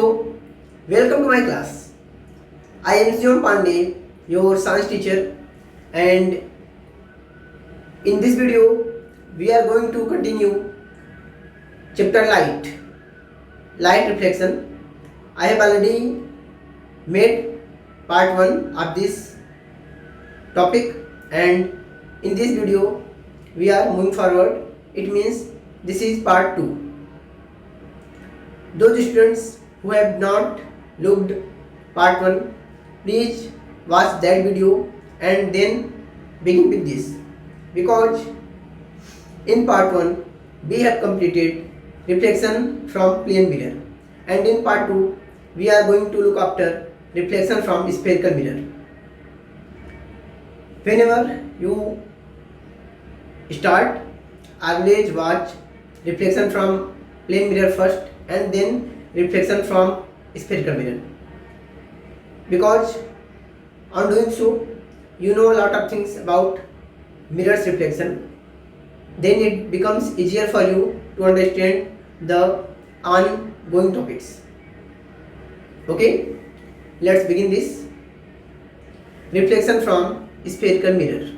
So, welcome to my class. I am Sion Pandey, your science teacher, and in this video, we are going to continue chapter light reflection. I have already made part 1 of this topic, and in this video, we are moving forward. It means this is part 2. Those students who have not looked part 1, please watch that video and then begin with this, because in part 1 we have completed reflection from plane mirror, and in part 2 we are going to look after reflection from spherical mirror. Whenever you start, always watch reflection from plane mirror first and then reflection from spherical mirror, because on doing so you know a lot of things about mirror's reflection. Then it becomes easier for you to understand the ongoing topics. Okay, let's begin this. Reflection from spherical mirror.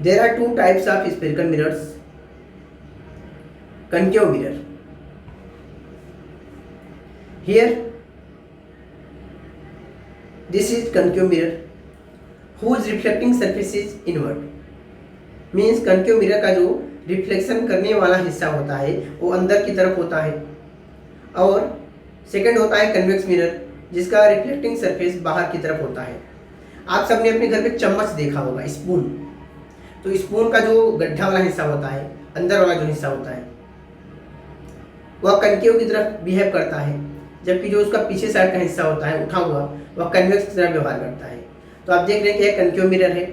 There are two types of spherical mirrors. Concave mirror. Here, this is concave mirror whose reflecting surface is inward. Means concave mirror का जो reflection करने वाला हिस्सा होता है वो अंदर की तरफ होता है, और सेकंड होता है कन्वेक्स मिरर जिसका रिफ्लेक्टिंग सरफेस बाहर की तरफ होता है. आप सबने अपने घर पे चम्मच देखा होगा, स्पून. तो स्पून का जो गड्ढा वाला हिस्सा होता है, अंदर वाला जो हिस्सा होता है, वह कनकेव की तरफ बिहेव करता है, जबकि जो उसका पीछे साइड का हिस्सा होता है उठा हुआ, वह कन्वेक्स की तरफ व्यवहार करता है. तो आप देख रहे हैं कि यह कनकेव मिरर है.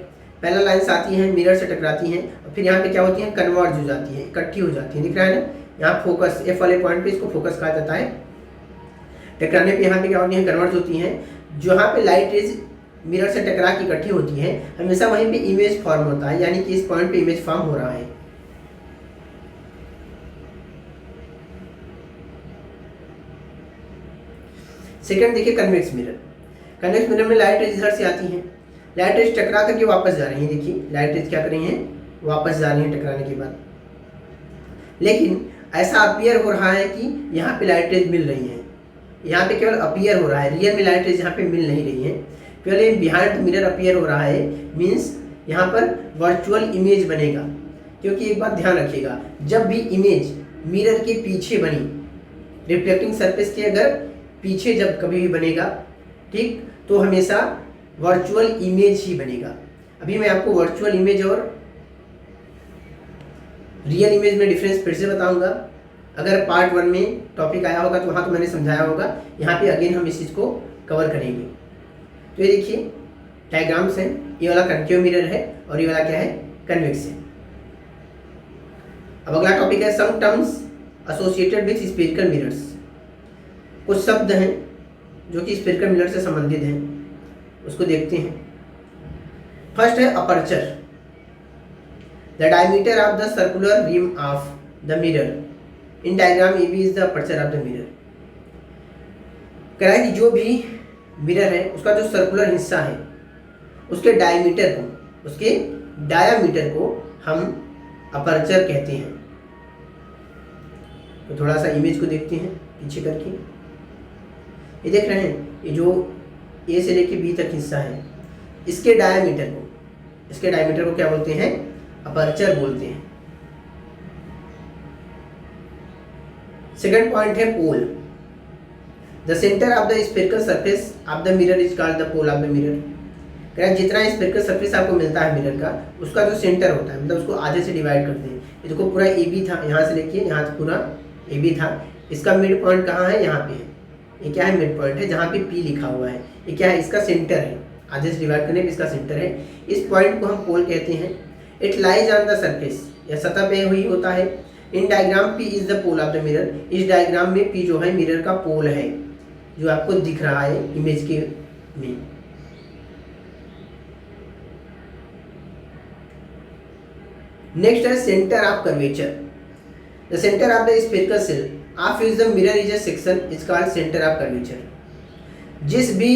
पहला लाइन्स आती हैं, मिरर से टकराती हैं, और फिर यहाँ पे क्या होती हैं, कन्वर्ज हो जाती है, इकट्ठी हो जाती है. दिख रहा है ना, यहाँ फोकस एफ वाले पॉइंट पे इसको फोकस कहा जाता है. टकराने पे यहाँ पे क्या होती है, कन्वर्ज होती हैं. जहाँ पे लाइट रेज मिरर से टकरा के इकट्ठी होती है, हमेशा वहीं पे इमेज फॉर्म होता है, यानी कि इस पॉइंट पे इमेज फॉर्म हो रहा है. सेकंड देखिए कन्वेक्स मिरर. कन्वेक्स मिरर में लाइट रेज इधर से आती हैं, लाइट रेज टकरा करके वापस जा रही हैं. देखिए लाइट रेज क्या कर रही हैं, वापस जा रही हैं टकराने के बाद. लेकिन ऐसा अपीयर हो रहा है कि यहाँ पे लाइट रेज मिल रही हैं. यहाँ पे केवल अपीयर हो रहा है, रियल में लाइट रेज यहाँ पे मिल नहीं रही है, केवल बिहाइंड मिरर अपीयर हो रहा है. मीन्स यहाँ पर वर्चुअल इमेज बनेगा. क्योंकि एक बात ध्यान रखिएगा, जब भी इमेज मिरर के पीछे बनी, रिफ्लेक्टिंग सरफेस के अगर पीछे जब कभी भी बनेगा, ठीक, तो हमेशा वर्चुअल इमेज ही बनेगा. अभी मैं आपको वर्चुअल इमेज और रियल इमेज में डिफरेंस फिर से बताऊंगा. अगर पार्ट 1 में टॉपिक आया होगा तो वहाँ तो मैंने समझाया होगा. यहाँ पे अगेन हम इस चीज़ को कवर करेंगे. तो ये देखिए डायग्राम्स हैं. ये वाला कनकेव मिरर है और ये वाला क्या है, कन्वेक्स है. अब अगला टॉपिक है some terms associated with spherical mirrors. कुछ शब्द हैं जो कि स्फेरिकल मिरर से संबंधित हैं, उसको देखते हैं. फर्स्ट है aperture. The diameter of the circular rim of the mirror in diagram A B is the aperture of the mirror. कह रहा है कि जो भी मिरर है उसका जो सर्कुलर हिस्सा है उसके डायामीटर को हम अपर्चर कहते हैं. तो थोड़ा सा इमेज को देखते हैं पीछे करके. ये देख रहे हैं, ये जो ए से लेके बी तक हिस्सा है, इसके डायमीटर को क्या बोलते हैं, अपर्चर बोलते हैं. सेकंड पॉइंट है pole. The centre of the spherical surface of the mirror is called the pole of the mirror. जितना स्फेरिकल सरफेस आपको मिलता है मिरर का, उसका जो सेंटर होता है, मतलब उसको आधे से डिवाइड करते हैं. ये देखो पूरा ए बी था, यहाँ से लेके यहाँ तक पूरा ए बी था. इसका मिड पॉइंट कहाँ है, यहाँ पे है. ये क्या है, मिड पॉइंट है जहाँ पे पी लिखा हुआ है. ये क्या है, इसका सेंटर है. आधे से डिवाइड करने पे इसका सेंटर है. इस पॉइंट को हम पोल कहते हैं. It lies on the surface, यह सतह पे हुई होता है. In diagram P is the pole of the mirror. इस डायग्राम में पी जो है मिरर का पोल है, जो आपको दिख रहा है इमेज के में. नेक्स्ट है centre of curvature. The centre of the spherical shell of is the mirror is a section is called centre of curvature. जिस भी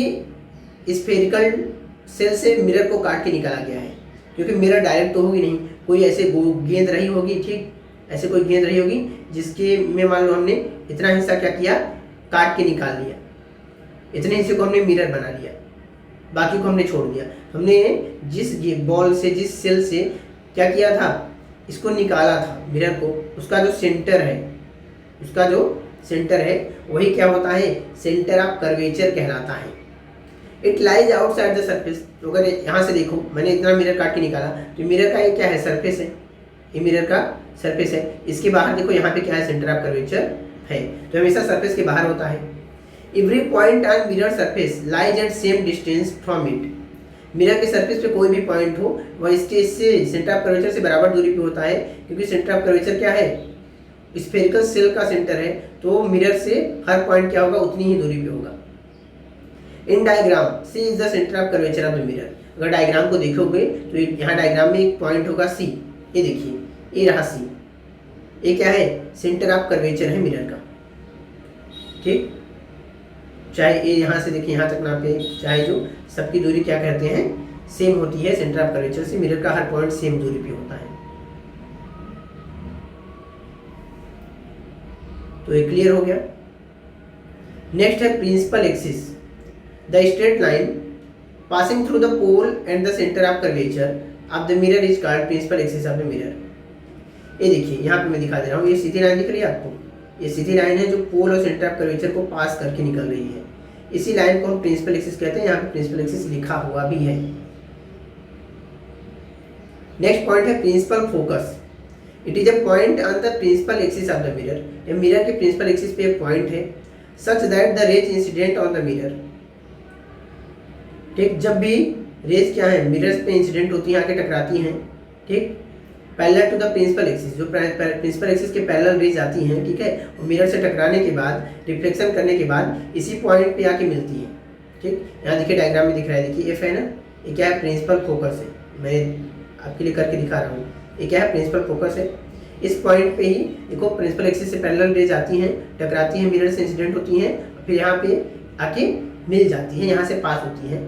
स्फेरिकल सेल से मिरर को काट के निकाला गया है, क्योंकि मिरर डायरेक्ट तो होगी नहीं, कोई ऐसे गेंद रही होगी, ठीक, ऐसे कोई गेंद रही होगी जिसके में मान लो हमने इतना हिस्सा क्या किया, काट के निकाल लिया, इतने हिस्से को हमने मिरर बना लिया, बाकी को हमने छोड़ दिया। हमने जिस बॉल से, जिस सेल से क्या किया था, इसको निकाला था मिरर को, उसका जो सेंटर है, उसका जो सेंटर है वही क्या होता है, सेंटर ऑफ कर्वेचर कहलाता है। It lies outside the surface. तो अगर यहाँ से देखो, मैंने इतना मिरर काट के निकाला, तो मिरर का ये क्या है, सरफेस है, ये मिरर का सरफेस है। इसके बाहर देखो यहाँ पे क्या है, सेंटर ऑफ कर्वेचर है, तो हमेशा सरफेस के बाहर होता है। Every point on mirror surface lies at same distance from it. Mirror के सरफेस पे कोई भी पॉइंट हो वह इसके से सेंटर ऑफ कर्वेचर से बराबर दूरी पे होता है, क्योंकि सेंटर ऑफ कर्वेचर क्या है, स्फेरिकल सेल का सेंटर है, तो मिरर से हर पॉइंट क्या होगा, उतनी ही दूरी पे होगा। In diagram C is the centre of curvature of the mirror. अगर डायग्राम को देखोगे तो यहाँ डायग्राम में एक पॉइंट होगा सी, ये देखिए, ये रहा सी, ये क्या है, सेंटर ऑफ कर्वेचर है मिरर का, ठीक। चाहे ये यहाँ से देखिए यहाँ तक नापे, चाहे जो सबकी दूरी क्या कहते हैं, सेम होती है, सेंटर ऑफ कर्वेचर से मिरर का हर पॉइंट सेम दूरी पे होता है। तो ये क्लियर हो गया। नेक्स्ट है principal axis. The straight line passing through the pole and the centre of curvature of the mirror is called principal axis of the mirror. ये देखिए यहाँ पे मैं दिखा दे रहा हूँ, ये सीधी लाइन दिख रही है आपको, ये सीधी लाइन है जो पोल और सेंटर ऑफ कर्वेचर को पास करके निकल रही है। इसी लाइन को हम प्रिंसिपल एक्सिस कहते हैं, यहाँ पे प्रिंसिपल एक्सिस लिखा हुआ भी है। नेक्स्ट पॉइंट है principal focus. It is a point on the principal axis of the mirror. ये मिरर के प्रिंसिपल एक्सिस पे एक पॉइंट है, such that the rays incident on the mirror, ठीक, जब भी रेज क्या है, मिरर्स पे इंसिडेंट होती हैं, आके टकराती हैं, ठीक, parallel to the principal axis, जो प्रिंसिपल एक्सिस के पैरेलल रेज आती हैं, ठीक है, और मिरर से टकराने के बाद, रिफ्लेक्शन करने के बाद इसी पॉइंट पे आके मिलती है, ठीक। यहाँ देखिए डायग्राम में दिख रहा है, देखिए एफ है ना, ये क्या है, प्रिंसिपल फोकस है, मैं आपके लिए करके दिखा रहा हूँ, ये क्या है, प्रिंसिपल फोकस है। इस पॉइंट पे ही देखो प्रिंसिपल एक्सिस से पैरेलल रेज आती हैं, टकराती हैं, मिरर से इंसिडेंट होती हैं, फिर यहाँ पे आके मिल जाती हैं, यहाँ से पास होती हैं,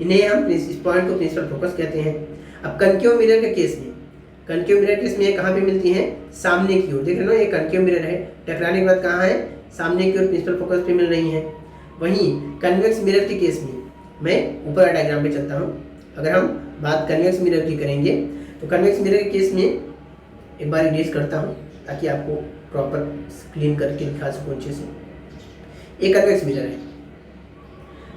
इन्हें हम इस पॉइंट को प्रिंसिपल फोकस कहते हैं। अब कनकेव मिरर के केस में, कनकेव मिरर केस में कहाँ पे मिलती हैं, सामने की ओर, देख रहे हो ये कनकेव मिरर है, टकराने के बाद कहाँ है, सामने की ओर प्रिंसिपल फोकस पे मिल रही हैं। वहीं कन्वेक्स मिरर के केस में, मैं ऊपर डायग्राम पे चलता हूँ, अगर हम बात कन्वेक्स मिरर की करेंगे तो कन्वेक्स मिरर के केस में एक बार इरेज करता हूँ ताकि आपको प्रॉपर क्लीन करके दिखा सकूँ अच्छे से। ये कन्वेक्स मिरर है,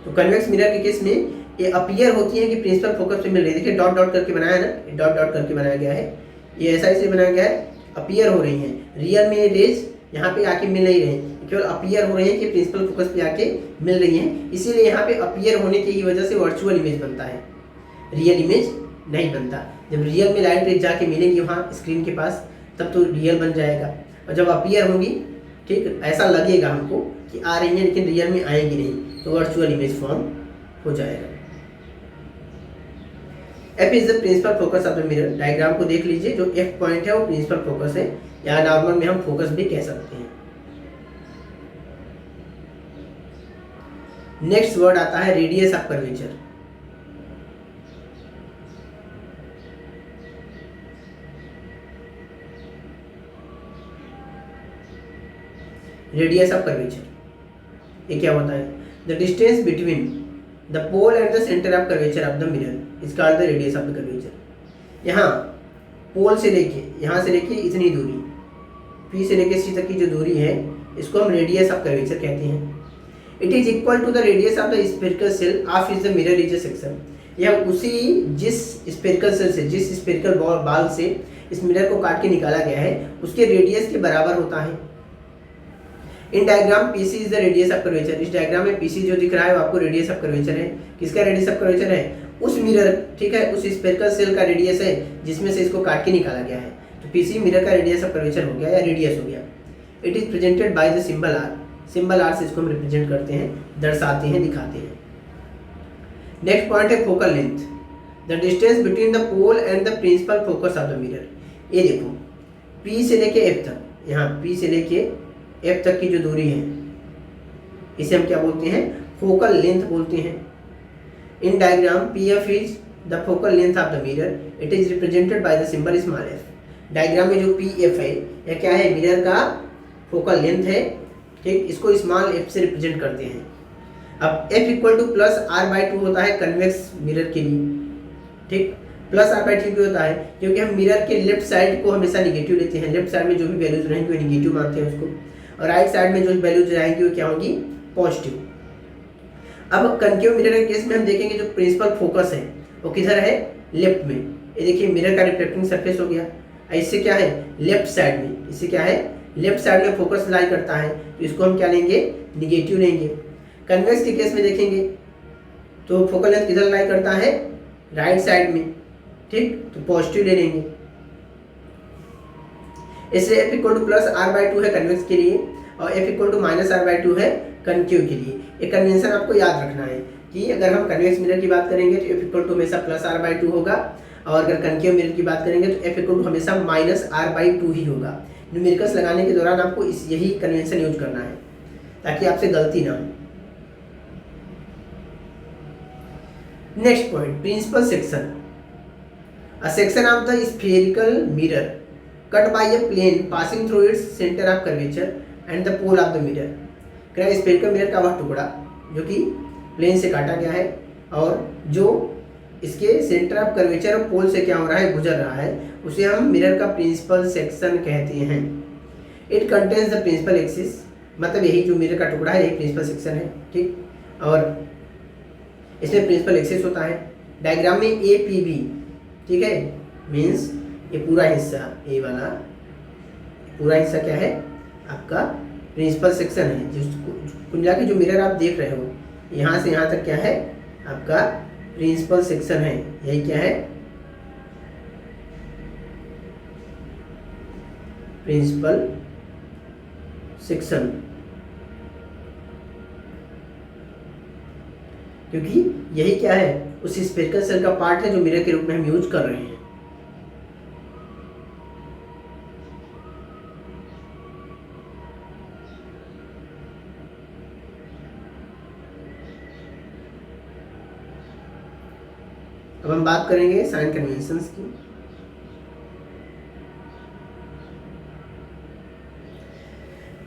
तो कन्वेक्स मिरर के केस में ये अपीयर होती है कि प्रिंसिपल फोकस पे मिल रही है, देखिए डॉट डॉट करके बनाया है ना, ये डॉट डॉट करके बनाया गया है, ये ऐसा इसलिए बनाया गया है, अपीयर हो रही हैं। रियल में रेज यहाँ पे आके मिल नहीं रहे, केवल अपीयर हो रहे हैं कि प्रिंसिपल फोकस पे आके मिल रही हैं, इसीलिए यहाँ पे अपीयर होने की वजह से वर्चुअल इमेज बनता है, रियल इमेज नहीं बनता। जब रियल में लाइट रेज जाके मिलेगी वहाँ स्क्रीन के पास, तब तो रियल बन जाएगा, और जब अपीयर होगी, ठीक, ऐसा लगेगा हमको कि आ रही है लेकिन रियल में आएंगी नहीं, तो वर्चुअल इमेज फॉर्म हो जाएगा। F is the principal focus of the mirror. Diagram को देख लीजिए, जो F पॉइंट है वो प्रिंसिपल फोकस है, या नॉर्मल में हम फोकस भी कह सकते हैं। नेक्स्ट वर्ड आता है radius of curvature. Radius of curvature ये क्या होता है, the distance between the pole and the centre of curvature of the mirror is called the radius of the curvature. यहाँ पोल से लेके, यहाँ से लेके इतनी दूरी, P से लेके C तक की जो दूरी है, इसको हम रेडियस ऑफ कर्वेचर कहते हैं। It is equal to the radius of the spherical shell of is the mirror is a section. यह उसी जिस स्फेरिकल सेल से, जिस स्फेरिकल बॉल से इस मिरर को काट के निकाला गया है, उसके रेडियस के बराबर होता है। In diagram PC is the radius of curvature. इस डायग्राम में PC जो दिख रहा है वो आपको रेडियस ऑफ कर्वेचर है। किसका रेडियस ऑफ कर्वेचर है, उस मिरर, ठीक है, उस स्फेरिकल सेल का रेडियस है जिसमें से इसको काट के निकाला गया है, तो PC मिरर का रेडियस ऑफ कर्वेचर हो गया या रेडियस हो गया। It is presented by the symbol R। Symbol R से इसको हम रिप्रेजेंट करते हैं, दर्शाते हैं, दिखाते हैं। नेक्स्ट पॉइंट है focal length, the distance between the pole and the principal focus of the mirror. ये देखो P से लेके F तक, यहाँ P से लेके F तक की जो दूरी है इसे हम क्या बोलते हैं, फोकल लेंथ बोलते हैं। In diagram PF is the focal length of the mirror, it is represented by the symbol small f। Diagram में जो PF है यह क्या है, मिरर का फोकल लेंथ है, ठीक, इसको स्मॉल f से रिप्रेजेंट करते हैं। अब f equal two plus r/2 होता है कन्वेक्स मिरर के लिए, ठीक, प्लस r/2 क्यों होता है, क्योंकि हम मिरर के लेफ्ट साइड को हमेशा निगेटिव लेते हैं, लेफ्ट साइड में जो भी वैल्यूज रहेंगे वो निगेटिव मानते हैं उसको, और राइट साइड में जो वैल्यूज रहेंगी वो क्या होगी, पॉजिटिव। अब कनकेव मिरर के केस में हम देखेंगे जो प्रिंसिपल फोकस है वो किधर है, लेफ्ट में। ये देखिए मिरर का रिफ्लेक्टिंग सरफेस हो गया, इससे क्या है, लेफ्ट साइड में, इससे क्या है, लेफ्ट साइड में फोकस लाई करता है, तो इसको हम क्या लेंगे, निगेटिव लेंगे। कन्वेक्स के केस में देखेंगे तो फोकल लेंथ किधर लाई करता है, राइट साइड में, ठीक, तो पॉजिटिव ले लेंगे। इसलिए f equal two plus r/2 है कन्वेक्स के लिए और f equal to minus r/2 है कनकेव के लिए। एक कन्वेंशन आपको याद रखना है कि अगर हम कन्वेक्स मिरर की बात करेंगे तो f इक्वल टू हमेशा प्लस r/2 होगा, और अगर कनकेव मिरर की बात करेंगे तो f इक्वल टू हमेशा माइनस r/2 ही होगा। न्यूमेरिकल्स लगाने के दौरान आपको यही कन्वेंशन यूज करना है ताकि आपसे गलती ना हो। Next point, principal section. A section of the spherical mirror cut by a plane passing through its centre of curvature and the pole of the mirror. क्या स्फेरिकल मिरर का वह टुकड़ा जो कि प्लेन से काटा गया है और जो इसके सेंटर ऑफ कर्वेचर और पोल से क्या हो रहा है, गुजर रहा है, उसे हम मिरर का प्रिंसिपल सेक्शन कहते हैं। It contains the principal axis, मतलब यही जो मिरर का टुकड़ा है यही प्रिंसिपल सेक्शन है, ठीक, और इसमें प्रिंसिपल एक्सिस होता है। डायग्राम में APB, ठीक है, मीन्स ये पूरा हिस्सा, ए वाला पूरा हिस्सा क्या है, आपका प्रिंसिपल सेक्शन है। जिसको कुल मिला के जो मिरर आप देख रहे हो यहाँ से यहाँ तक क्या है, आपका प्रिंसिपल सेक्शन है। यही क्या है, प्रिंसिपल सेक्शन, क्योंकि यही क्या है, उस स्फेरिकल सेल का पार्ट है जो मिरर के रूप में हम यूज कर रहे हैं। अब हम बात करेंगे साइन कन्वेंशंस की।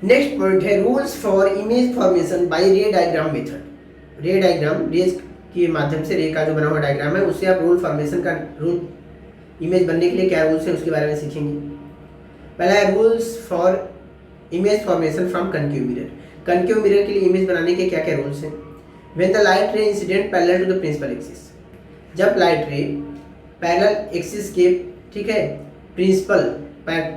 नेक्स्ट पॉइंट है rules for image formation by ray diagram method. Ray diagram, rays के माध्यम से रे का जो बना हुआ डायग्राम है उससे आप रूल फॉर्मेशन का रूल इमेज बनने के लिए क्या रूल्स है उसके बारे में सीखेंगे। पहला है rules for image formation from concave mirror. Concave mirror के लिए इमेज बनाने के क्या क्या रूल्स हैं। When the light ray incident parallel to the principal axis, जब लाइट रे पैरेलल एक्सिस के, ठीक है, प्रिंसिपल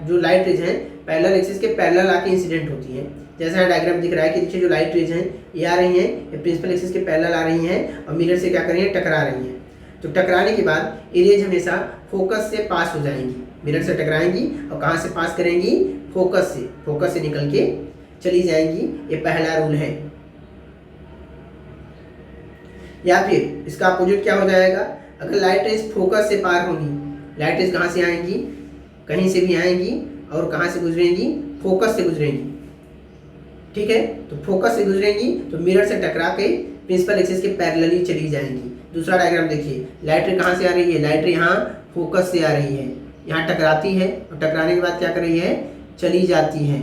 जो लाइट रेज हैं पैरेलल एक्सिस के पैरेलल आके इंसिडेंट होती हैं। जैसा यहाँ डायग्राम दिख रहा है कि नीचे जो लाइट रेज हैं ये आ रही हैं, ये प्रिंसिपल एक्सिस के पैरेलल आ रही हैं और मिरर से क्या कर रही हैं, टकरा रही हैं। तो टकराने के बाद ये रेज हमेशा फोकस से पास हो जाएंगी, मिरर से टकराएंगी और कहाँ से पास करेंगी, फोकस से निकल के चली जाएंगी। ये पहला रूल है। या फिर इसका अपोजिट क्या हो जाएगा, अगर लाइट रेज फोकस से पार होंगी, लाइट रेज कहाँ से आएंगी, कहीं से भी आएंगी और कहाँ से गुजरेंगी, फोकस से गुजरेंगी, ठीक है। तो फोकस से गुजरेंगी तो मिरर से टकरा के प्रिंसिपल एक्सिस के पैरेलली चली जाएंगी। दूसरा डायग्राम देखिए, लाइट रे कहाँ से आ रही है, लाइट रे यहाँ फोकस से आ रही है, यहाँ टकराती है और टकराने के बाद क्या कर रही है, चली जाती है।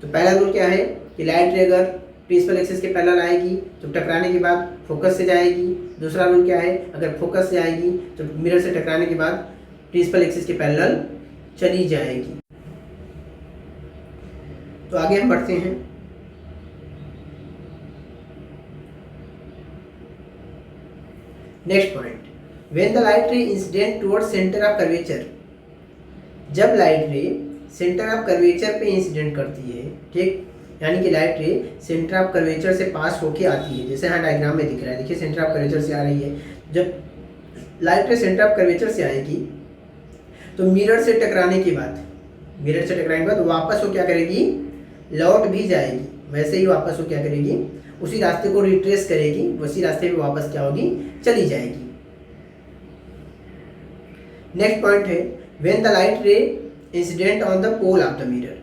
तो पहला रूल क्या है कि लाइट रे अगर प्रिंसिपल एक्सिस के पैरेलल आएगी तो टकराने के बाद फोकस से जाएगी। दूसरा रूल क्या है, अगर फोकस से आएगी तो मिरर से टकराने के बाद प्रिंसिपल एक्सिस के पैरेलल चली जाएगी। तो आगे हम बढ़ते हैं। Next point, when the light ray incident towards centre of curvature, जब light ray centre of curvature पे इंसिडेंट करती है, ठीक, यानी कि light ray centre of curvature से पास होके आती है, जैसे यहाँ डायग्राम में दिख रहा है, देखिए सेंटर ऑफ कर्वेचर से आ रही है। जब light ray centre of curvature से आएगी तो मिरर से टकराने के बाद वापस वो क्या करेगी, लौट भी जाएगी। वैसे ही वापस वो क्या करेगी, उसी रास्ते को रिट्रेस करेगी, उसी रास्ते पे वापस क्या होगी, चली जाएगी। नेक्स्ट पॉइंट है when the light ray incident on the pole of the mirror,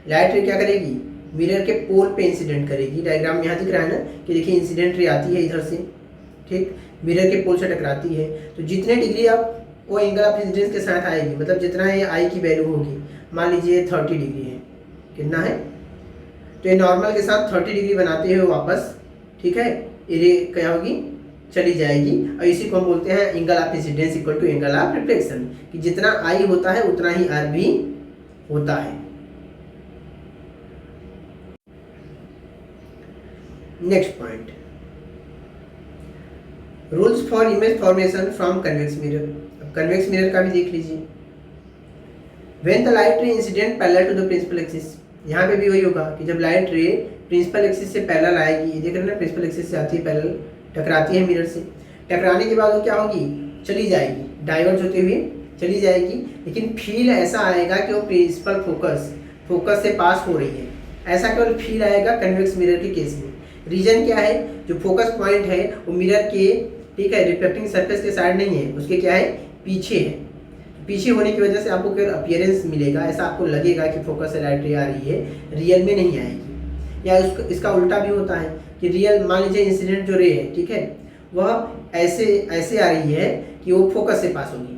light ray क्या करेगी, मिरर के पोल पे इंसिडेंट करेगी। डायग्राम में यहाँ दिख रहा है ना कि देखिए इंसिडेंट रे आती है इधर से, ठीक, मिरर के पोल से टकराती है, तो जितने डिग्री आप वो एंगल ऑफ इंसिडेंस के साथ आएगी, मतलब जितना ये आई की वैल्यू होगी, मान लीजिए 30 डिग्री है, कितना है, तो ये नॉर्मल के साथ 30 डिग्री बनाते हुए वापस, ठीक है, ये क्या होगी, चली जाएगी। और इसी को हम बोलते हैं angle of incidence equal to angle of reflection, कि जितना आई होता है उतना ही आर भी होता है। Next point, rules for image formation from convex mirror. अब कन्वेक्स मिरर का भी देख लीजिए। When the light ray incident parallel to the principal axis, यहाँ पे भी वही होगा कि जब लाइट रे प्रिंसिपल एक्सिस से पैरेलल आएगी, देख रहे हैं ना, प्रिंसिपल एक्सिस से आती है पैरेलल, टकराती है मिरर से, टकराने के बाद वो क्या होगी, चली जाएगी, डाइवर्ज होते हुए चली जाएगी, लेकिन फील ऐसा आएगा कि वो प्रिंसिपल फोकस से पास हो रही है। ऐसा केवल फील आएगा कन्वेक्स मिरर के केस में। रीजन क्या है, जो फोकस पॉइंट है वो मिरर के, ठीक है, रिफ्लेक्टिंग सरफेस के साइड नहीं है, उसके क्या है, पीछे है। पीछे होने की वजह से आपको केवल अपीयरेंस मिलेगा, ऐसा आपको लगेगा कि फोकस से लाइट रे आ रही है, रियल में नहीं आएगी। या इसका उल्टा भी होता है कि रियल, मान लीजिए इंसिडेंट जो रे है, ठीक है, वह ऐसे आ रही है कि वो फोकस से पास होगी,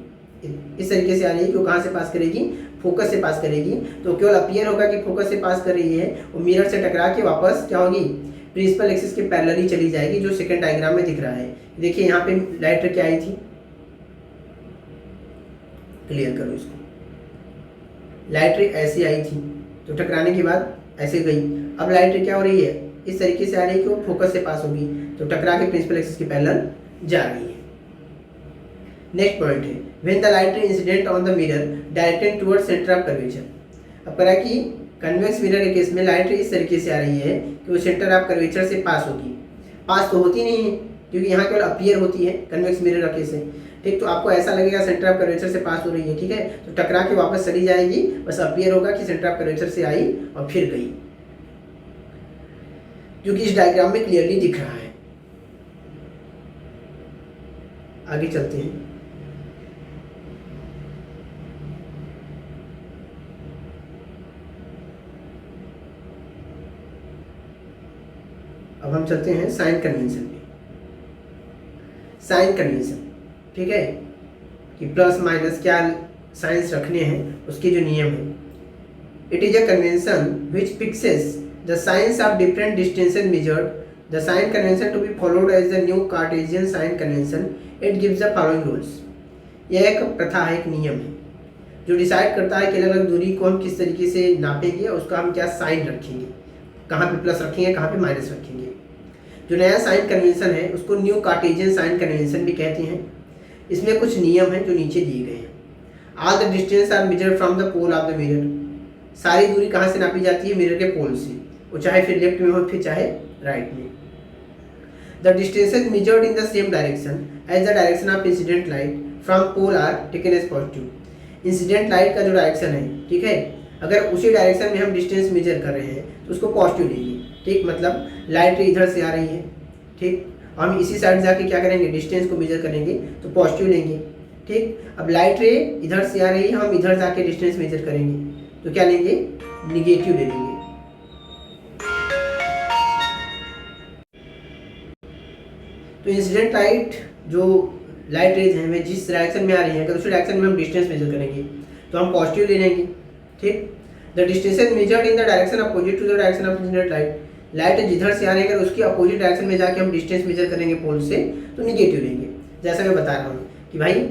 इस तरीके से आ रही है कि वो कहाँ से पास करेगी, फोकस से पास करेगी, तो केवल अपीयर होगा कि फोकस से पास कर रही है, वो मिरर से टकरा के वापस क्या होगी, प्रिंसिपल एक्सिस के पैरेलल ही चली जाएगी, जो सेकंड डायग्राम में दिख रहा है। देखिए यहाँ पे लाइट रे क्या आई थी, क्लियर करो इसको, लाइट रे ऐसे आई थी, तो टकराने के बाद ऐसे गई। अब लाइट रे क्या हो रही है, इस तरीके से आ रही है कि वो फोकस से पास होगी, तो टकरा के प्रिंसिपल एक्सिस के पैरेलल जा रही है। नेक्स्ट पॉइंट है, when the light ray incident on the mirror directed towards centre of curvature. अब करा कि कन्वेक्स मिरर के केस में लाइट रे इस तरीके से आ रही है कि वो सेंटर ऑफ कर्वेचर से पास होगी। पास तो होती नहीं है, क्योंकि यहाँ केवल अपीयर होती है कन्वेक्स मिरर का केस है, ठीक, तो आपको ऐसा लगेगा सेंटर ऑफ कर्वेचर से पास हो रही है, ठीक है, तो टकरा के वापस चली जाएगी, बस अपीयर होगा कि सेंटर ऑफ कर्वेचर से आई और फिर गई, जो कि इस डायग्राम में क्लियरली दिख रहा है। आगे चलते हैं। अब हम चलते हैं साइन कन्वेंशन में। साइन कन्वेंशन, ठीक है, कि प्लस माइनस क्या साइंस रखने हैं, उसके जो नियम है। It is a convention which fixes the signs of different distances measured, the sign convention to be followed as the new Cartesian sign convention, it gives the following rules. यह एक प्रथा है, एक नियम है, जो डिसाइड करता है कि अलग अलग दूरी को हम किस तरीके से नापेंगे और उसका हम क्या साइन रखेंगे, कहाँ पे प्लस रखेंगे, कहाँ पे माइनस रखेंगे। जो नया साइन कन्वेंशन है उसको न्यू कार्टेशियन साइन कन्वेंशन भी कहते हैं। इसमें कुछ नियम हैं जो नीचे दिए गए हैं। All the distance are measured from the pole of the mirror. सारी दूरी कहाँ से नापी जाती है, मिरर के पोल से, वो चाहे फिर लेफ्ट में हो फिर चाहे राइट में। The distances measured in the same direction as the direction of incident light from pole are taken as positive. Incident light का जो डायरेक्शन है, ठीक है, अगर उसी डायरेक्शन में हम डिस्टेंस मेजर कर रहे हैं तो उसको पॉजिटिव लेंगे, ठीक, मतलब लाइट इधर से आ रही है, ठीक, हम इसी साइड जाके क्या करेंगे, डिस्टेंस को मेजर करेंगे तो पॉजिटिव लेंगे, ठीक। अब लाइट रे इधर से आ रही है, हम इधर जाके डिस्टेंस मेजर करेंगे तो क्या लेंगे, निगेटिव ले लेंगे। तो इंसिडेंट लाइट जो लाइट रेज हैं वे जिस डायरेक्शन में आ रही है, अगर उसी डायरेक्शन में हम डिस्टेंस मेजर करेंगे तो हम पॉजिटिव ले लेंगे, ठीक। The distance measured in the direction opposite to the direction of incident light, light जिधर से आ रही है अगर उसकी अपोजिट डायरेक्शन में जाके हम डिस्टेंस मेजर करेंगे पोल से तो निगेटिव लेंगे। जैसा मैं बता रहा हूँ कि भाई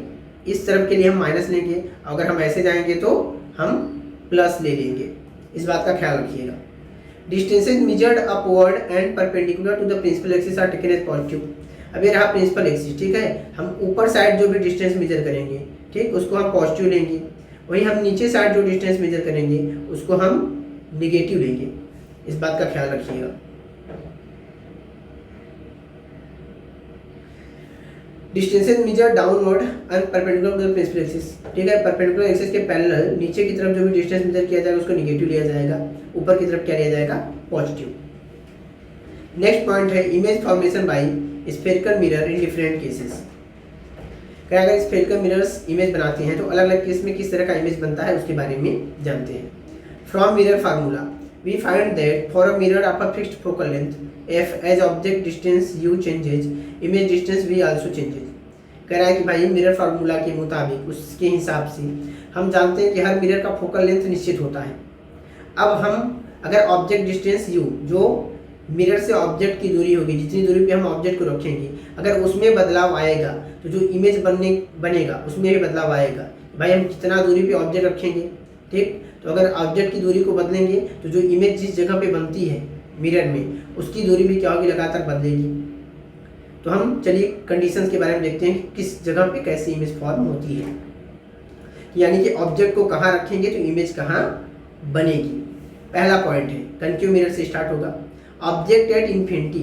इस तरफ के लिए हम माइनस लेंगे, अगर हम ऐसे जाएंगे तो हम प्लस ले लेंगे, इस बात का ख्याल रखिएगा। Distances measured upward and perpendicular to the principal axis are taken as positive. अब ये रहा प्रिंसिपल एक्सिस, ठीक है, हम ऊपर साइड जो भी डिस्टेंस मेजर करेंगे, ठीक, उसको हम पॉजिटिव लेंगे, वहीं हम नीचे साइड जो डिस्टेंस मेजर करेंगे उसको हम निगेटिव लेंगे, इस बात का ख्याल रखिएगा। Distances measure downward and perpendicular to the principal axis, ठीक है, परपेंडिकुलर एक्सिस के पैरेलल नीचे की तरफ जो भी डिस्टेंस मेजर किया जाएगा उसको निगेटिव लिया जाएगा, ऊपर की तरफ क्या लिया जाएगा, पॉजिटिव। नेक्स्ट पॉइंट है image formation bye spherical mirror in different cases. क्या अगर स्फेरिकल मिरर्स इमेज बनाते हैं तो अलग अलग केस में किस तरह का इमेज बनता है उसके बारे में जानते हैं। From mirror formula we find that for a mirror of a fixed focal length f as object distance u changes image distance v also changes. कह रहा है कि भाई मिरर फार्मूला के मुताबिक उसके हिसाब से हम जानते हैं कि हर मिरर का फोकल लेंथ निश्चित होता है। अब हम अगर ऑब्जेक्ट डिस्टेंस यू जो मिरर से ऑब्जेक्ट की दूरी होगी, जितनी दूरी पे हम ऑब्जेक्ट को रखेंगे, अगर उसमें बदलाव आएगा तो जो इमेज बनेगा उसमें भी बदलाव आएगा। भाई हम कितना दूरी पे ऑब्जेक्ट रखेंगे, ठीक, तो अगर ऑब्जेक्ट की दूरी को बदलेंगे तो जो इमेज जिस जगह पे बनती है मिरर में उसकी दूरी भी क्या होगी, लगातार बदलेगी। तो हम चलिए कंडीशंस के बारे में देखते हैं कि किस जगह पे कैसी इमेज फॉर्म होती है, यानी कि ऑब्जेक्ट को कहाँ रखेंगे तो इमेज कहाँ बनेगी। पहला पॉइंट है कनकेव मिरर से स्टार्ट होगा। ऑब्जेक्ट एट इन्फिनिटी,